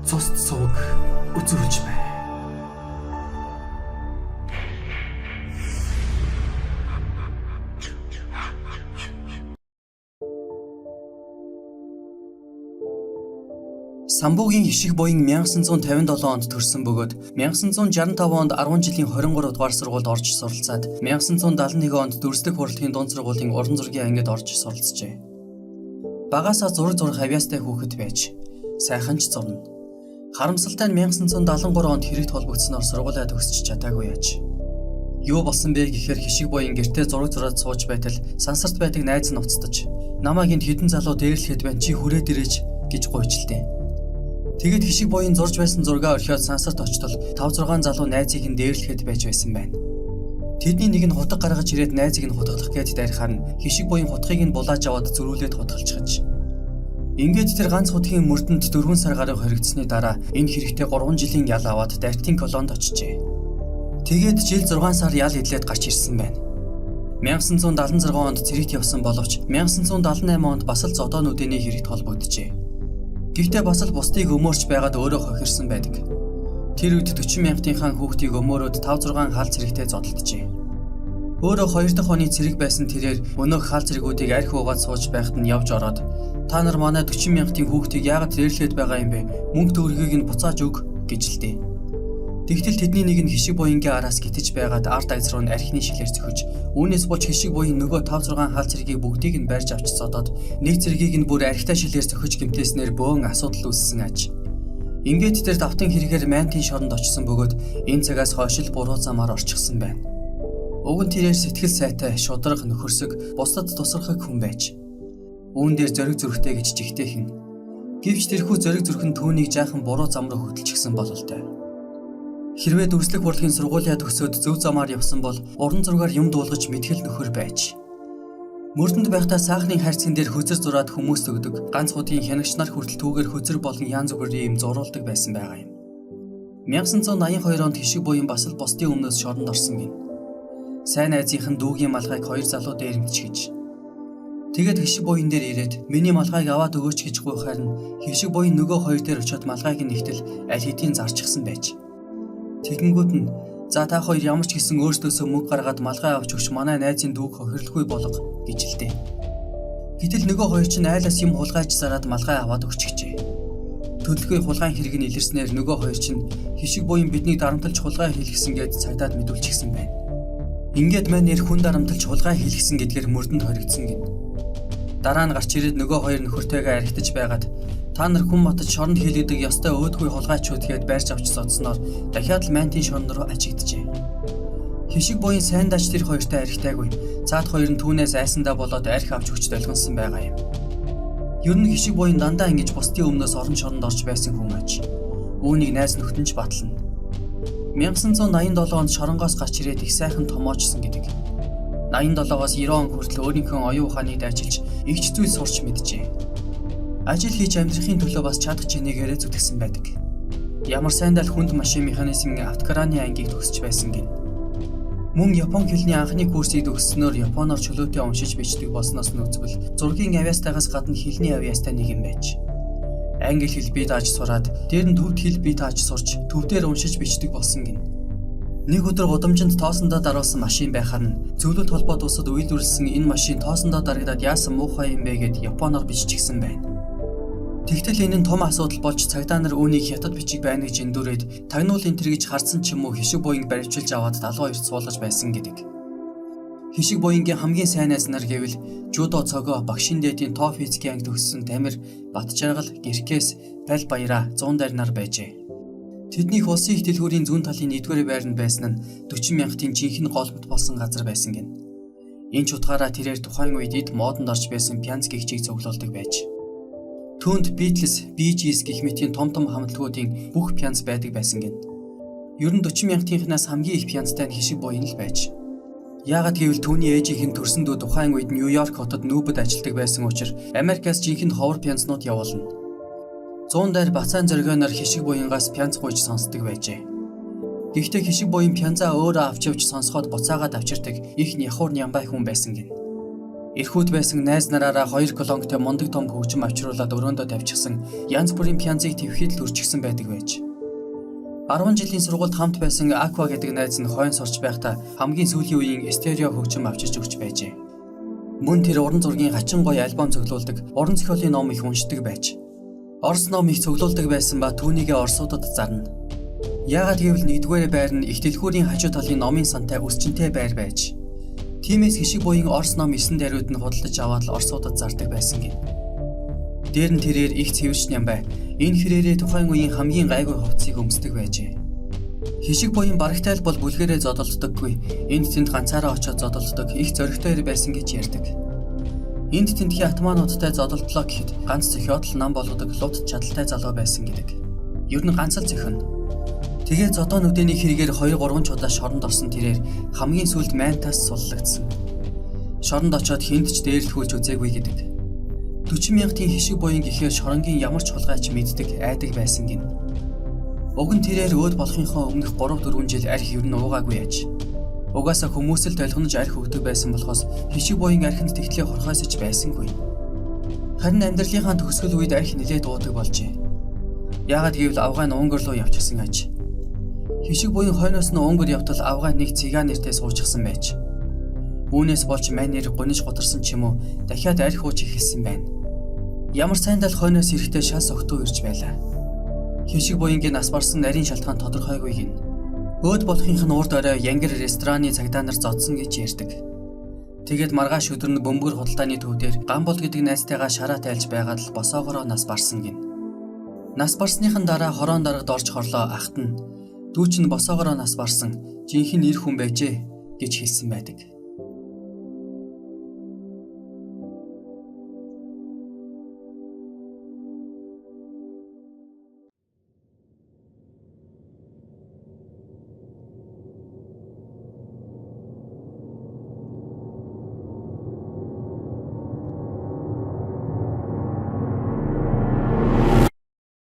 цусд сувг үзүүлж бай. Самбуугийн ишиг буян 1957 онд төрсэн бөгөөд 1965 онд 10 жилийн 23 дугаар сургуульд орж суралцаад 1971 онд дүрслэх хурлын дунд сургуулийн уран зургийн ангид орж суралцжээ. Багаасаа зураг зурах авьяастай хүүхэд байж сайхан ч зурна. Харамсалтай нь 1973 онд хэрэгт холбогдсноор сургуулаа төгсч чадаагүй яаж. Юу болсон бэ гэхээр хишиг буян гэртээ зураг зураад сууж байтал сансарт байдаг найз нь уцтаж намайг энд хідэн залуу дээрлэхэд байна чи хүрээд ирээч гэж гуйжлээ. Тэгэд хишиг буян зурж байсан зургаа орхиод сансарт очтол 5-6 залуу найзыг нь дээрлэхэд байж байсан байна. Тэдний нэг нь хутга гаргаж ирээд найзыг нь хутгалах гээд дайрахаар нь хишиг буян хутгийг нь булааж аваад зөрүүлээд хутгалчихж. Ингээд тэр ганц хутгийн мөрдөнд 4 сар гаруй хоригдсны дараа энэ хэрэгтэй 3 жилийн ял аваад дайртын колонд очижээ. Тэгээд жил 6 сар ял идлээд гарч ирсэн байна. 1976 онд цэрэгт явсан боловч 1978 онд бас л зодоонуудын хэрэгт холбогджээ. Гэхдээ бас л бусдыг өмөрч байгаад өөрөө хохирсон байдаг. Тэр үед 40 мянгатынхаа хүүхдийг өмөрөөд 5-6 хаал цэрэгтэй зодтолджээ. Өөрөө 2 дахь оны цэрэг байсан тэрээр өнөөх хаал цэрэгүүдийг арх уугаад сууж байхад нь явж ороод та нар манай 40 мянгатын хүүхдийг яагаад дээрлээд байгаа юм бэ? Мөнгө төгрөгийг нь буцааж өг гэж хэлдэг. Тэгтэл тэдний нэг нь хишиг буянгийн араас гитэж байгаад ард агз руу архины шилээр зөхөж, үүнээс болж хишиг буян нөгөө 5-6 хаал цэрэгийг бүгдийг нь барьж авч цодоод нэг цэрэгийг нь бүр архитай шилээр зөхөж гэмтээснээр бөөн асуудал үүссэн аж. Ингээд тэр давтан хэрэгээр Майнтын шоронд очсон бөгөөд энэ цагаас хойш л буруу замаар орчихсон байна. Уг нь тэрээр сэтгэл сайтай, шударга, нөхөрсөг, бусдад тусархаг хүн байж. Үүн дээр зориг зүрхтэй гэж жигтэйхэн. Гэвч тэрхүү зориг зүрх нь түүнийг жаахан буруу зам руу хөдөлчихсөн бололтой. Хэрвээ дүрслэх хурлын сургуулиа төгсөөд зөв замаар явсан бол уран зургаар юм дуулгаж мэдгэл нөхөр байж. Мөрдөнд байхдаа саахны хайрцагн дээр хөзөр зураад хүмүүст өгдөг, ганц хуудын хянагч нар хүртэл түүгээр хөзөр болон янз бүрийн юм зурулдаг байсан байгаа юм. 1982 онд хишиг буян бас л бусдын өмнөөс шоронд орсон гин. Сайн найзынхан дүүгийн малгайг 2 залуу дээрэмдчихэж. Тэгээд хишиг буян дээр ирээд миний малгайг аваад өгөөч гэж гуйхаар нь хишиг буян нөгөө хоёр дээр очиод малгайг нь нэгтэл аль хэдийн зарчихсан байж. Тэгэнгүүт нь за та хоёр ямар ч гэсэн өөрсдөөсөө мөнгө гаргаад малгай авч өгч манай найзын дүүг хохирлохгүй болго гэж хэлдэг. Гэтэл нөгөө хоёр ч айлаас юм хулгайч зараад малгай аваад өгчихжээ. Төлөвлөгөө хулгайн хэрэг нь илэрснээр нөгөө хоёр ч хишиг буян биднийг дарамтлж хулгай хийлгэсэн гэж цагдаад мэдүүлчихсэн байна. Ингээд мань нэр хүн дарамтлж хулгай хийлгэсэн гэдгээр мөрдөнд хоригдсон гин. Дараа нь гарч ирээд нөгөө хоёр нөхөртэйгээ архитаж байгаад та нар хүн матж шоронд хийлгэдэг ёстой өөдгүй хулгайчуд гээд байрч авч содсноор дахиад л Майнтын шоронд руу ажигджээ. Хишиг буян сайн дач тэр хоёртой архитаагүй. Цаад хоёр нь түүнээс айсандаа болоод архи авч өгч долгонсон байгаа юм. Ер нь хишиг буян дандаа ингэж бусдын өмнөөс орон шоронд орж байсан хүн аж. Үүнийг найз нөхдөнд ч батлна. 1987 онд шоронгоос гарч ирээд их сайхан томоочсон гэдэг. 87-оос 90 он хүртэл өөрийнхөө оюун ухааныг дайчилж игч зүйл сурч мэджээ. Ажил хийж амьдрахын төлөө бас чадах чинээгээр зүтгэсэн байдаг. Ямар сайндаа л хүнд машин механизмын автокраны ангийг төгсөж байсан гин. Мөн Япон хэлний анхны курсыг төгсснөөр японоор чөлөөтэй уншиж бичдэг болсноос нөөцгөл зургийн авьяастайгаас гадна хэлний авьяастай нэг юм байж. Англи хэл бие дааж сураад дээр нь төвд хэл бие тааж сурч төвдөр уншиж бичдэг болсон гин. Нэг өдөр гудамжинд тоосондоо даруулсан машин байхаар нь зөвлөлт холбоод усад үйлдвэрлэсэн энэ машин тоосондоо дарагдаад яасан муухай юм бэ гэд японоор биччихсэн байна. Тэгтэл энэ нь том асуудал болж цагдаа нар үүнийг хятад бичиг байна гэж эндүрээд тагнуул энэ гэж харсан ч юм уу хишиг буян баривчилж аваад 72-т суулгаж байсан гэдэг. Хишиг буянгийн хамгийн сайн найз нар гэвэл жудо цогоо багшин дээдийн тоо физикийн анги төгссөн Тамир, Батжаргал, Гэркээс, Бал Баяра 100 дайр нар байжээ. Тэднийх улсын их дэлгүүрийн зүүн талын 1-р байранд байсан нь 40 мянгатын жинхэнэ голбот болсон газар байсан гин. Энэ ч утгаараа тэрээр тухайн үед эд модонд орж байсан пянц гихчийг цуглуулдаг байж. Түүнд Beatles, Bee Gees гэх мэтийн том хамтлагуудын бүх пянц байдаг байсан гин. Ер нь 40 мянгатынхнаас хамгийн их пянцтай нь хишиг буян л байж. Яагаад гэвэл түүний ээжийнх нь төрсөн дүү тухайн үед Нью-Йорк хотод нүүбэд ажилладаг байсан учраас Америкаас жинхэнэ ховор пянцнууд явуулна. 100 дайр бацаан зоргионоор хишиг буянгаас пянц гуйж сонсдог байжээ. Гэхдээ хишиг буян пянцаа өөрөө авч явж сонсоход буцаагаад авчирдаг их нягхуур нямбай хүн байсан гин. Эрхүүд байсан найз нараараа 2 колонктой мундаг том хөгжим авчруулад өрөөндөө тавьчихсан янз бүрийн пянзыг твхэд л үржигсэн байдаг байж. 10 жилийн сургуульд хамт байсан Аква гэдэг найз нь хойно сурч байхдаа хамгийн сүүлийн үеийн стерео хөгжим авчирч өгч байжээ. Мөн тэр уран зургийн хачин гоё альбом цуглуулдаг, уран зохиолын ном их уншдаг байж. Орос ном их цуглуулдаг байсан ба түүнийгээ орсуудад зарна. Яагаад гэвэл нэгдүгээр байр нь их дэлгүүрийн хажуу талын номын сантай өсчөнтэй байр байж. Тиймээс хишиг буян Орос ном 9 даруйд нь худалдаж аваад л орсуудад зардаг байсан гин. Дээр нь тэрээр их цэвэрч ням бай. Энэ хэрээрээ тухайн үеийн хамгийн гайгүй хувцсыг өмсдөг байжээ. Хишиг буян барагтай л бол бүлгэрээ зодолддоггүй. Энд тэнд ганцаараа очиод зодолддог их зөрөгтэй байсан гэж ярьдаг. Энд тентхийн атмануудтай зодолдлоо гэхэд ганц зохиод л нам болгодог лут чадaltaй залуу байсан гэдэг. Ер нь ганц л зохион. Тэгээ зодоо нүдэний хэрэгээр 2-3 удаа шоронд орсон тэрээр хамгийн сүүлд майнтаас суллагдсан. Шоронд очиод хинт ч дээрлэхүүлж үзээгүй гэдэг. 40,000-ийн хишиг буян гэхээр шоронгийн ямар ч хулгайч мэддэг айдаг байсан гин. Уг нь тэрээр өөд болохынхоо өмнөх 3-4 жил арх ер нь уугаагүй яж. Угаасаа хүмүүс л толгонож арх өгдөг байсан болохоос хишиг буян архинд тэгтлээ хорхоосч байсангүй. Харин амьдралынхаа төгсгөл үед арх нилээд уудаг болжээ. Яагаад гэвэл авгаа нь Унгар руу явчихсан аж. Хишиг буян хойноос нь Унгар явтал авгаа нэг циган нэртэй суучихсан байж. Үүнээс болж мань нэр гуниж гутарсан ч юм уу дахиад арх ууж эхэлсэн байна. Ямар сайндал хойноос ирэхдээ шалс өгтөө ирж байлаа. Хишиг буянгийн нас барсан нарийн шалтгаан тодорхойгүй гин. Өөд болохынх нь урд орой Янгир рестораны цагдаа нар зодсон гэж ярьдаг. Тэгээд маргааш өдөр нь бөмбөр худалдааны төв дээр Гамбол гэдэг найзтайгаа шараа тайлж байгаад л босоогороо нас барсан гин. Нас барсныхан дараа хороон дарагд орж хорлоо ахт нь дүүч нь босоогороо нас барсан жинхэнэ эр хүн байжээ гэж хэлсэн байдаг.